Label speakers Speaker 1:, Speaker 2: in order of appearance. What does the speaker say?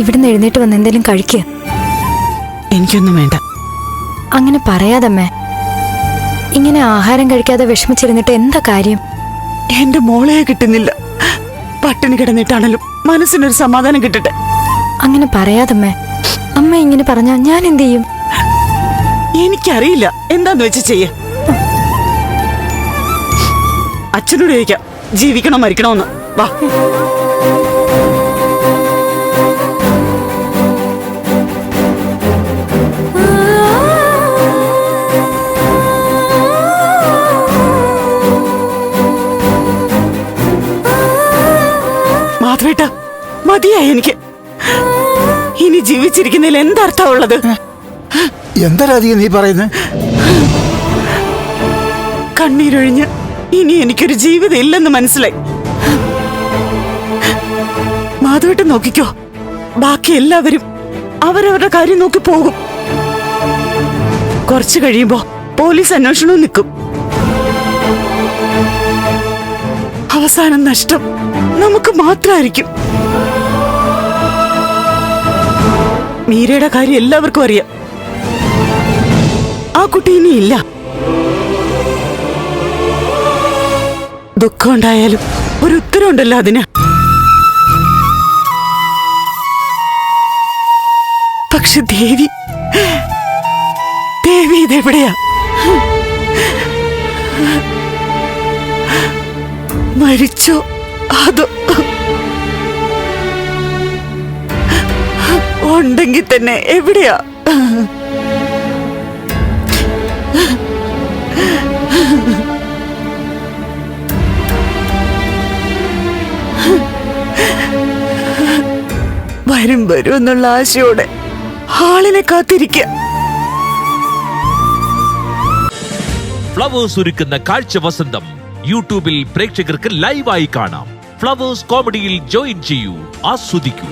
Speaker 1: ഇവിടുന്ന് എഴുന്നേറ്റ് വന്ന് എന്തെങ്കിലും കഴിക്കുക.
Speaker 2: എനിക്കൊന്നും വേണ്ട.
Speaker 1: അങ്ങനെ പറയാതമ്മേ. ഇങ്ങനെ ആഹാരം കഴിക്കാതെ വിഷമിച്ചിരുന്നിട്ട് എന്താ കാര്യം?
Speaker 2: എന്റെ മോളെ കിട്ടുന്നില്ല. പട്ടിണി കിടന്നിട്ടാണല്ലോ മനസ്സിനൊരു സമാധാനം കിട്ടട്ടെ.
Speaker 1: അങ്ങനെ പറയാതമ്മേ. അമ്മ ഇങ്ങനെ പറഞ്ഞാ ഞാൻ എന്ത് ചെയ്യും?
Speaker 2: എനിക്കറിയില്ല, എന്താന്ന് വെച്ച് ചെയ്യ. അച്ഛനോട് ചോദിക്കാം ജീവിക്കണോ മരിക്കണോന്ന്. വാ. മാത്രേട്ടാ, മതിയായി എനിക്ക്. ഇനി ജീവിച്ചിരിക്കുന്നതിൽ എന്തർത്ഥ ഉള്ളത്?
Speaker 3: എന്താ രാധിക നീ പറയുന്നത്?
Speaker 2: കണ്ണീരൊഴിഞ്ഞ് ഇനി എനിക്കൊരു ജീവിതം ഇല്ലെന്ന് മനസ്സിലായി. മാധവേട്ടൻ നോക്കിക്കോ, ബാക്കി എല്ലാവരും അവരവരുടെ കാര്യം നോക്കി പോകും. കുറച്ചു കഴിയുമ്പോ പോലീസ് അന്വേഷണവും നിൽക്കും. അവസാനം നഷ്ടം നമുക്ക് മാത്രമായിരിക്കും. മീരയുടെ കാര്യം എല്ലാവർക്കും അറിയാം. ആ കുട്ടി ഇനിയില്ല. ദുഃഖം ഉണ്ടായാലും ഒരു ഉത്തരവുണ്ടല്ലോ അതിന്. പക്ഷെ ദേവി ഇതെവിടെയാ? മരിച്ചോ അതോ ഉണ്ടെങ്കിൽ തന്നെ എവിടെയാ? വരും എന്നുള്ള ആശയോടെ ആളിനെ കാത്തിരിക്കുക.
Speaker 4: ഫ്ലവേഴ്സ് ഒരുക്കുന്ന കാഴ്ച വസന്തം യൂട്യൂബിൽ പ്രേക്ഷകർക്ക് ലൈവായി കാണാം. ഫ്ലവേഴ്സ് കോമഡിയിൽ ജോയിൻ ചെയ്യൂ, ആസ്വദിക്കൂ.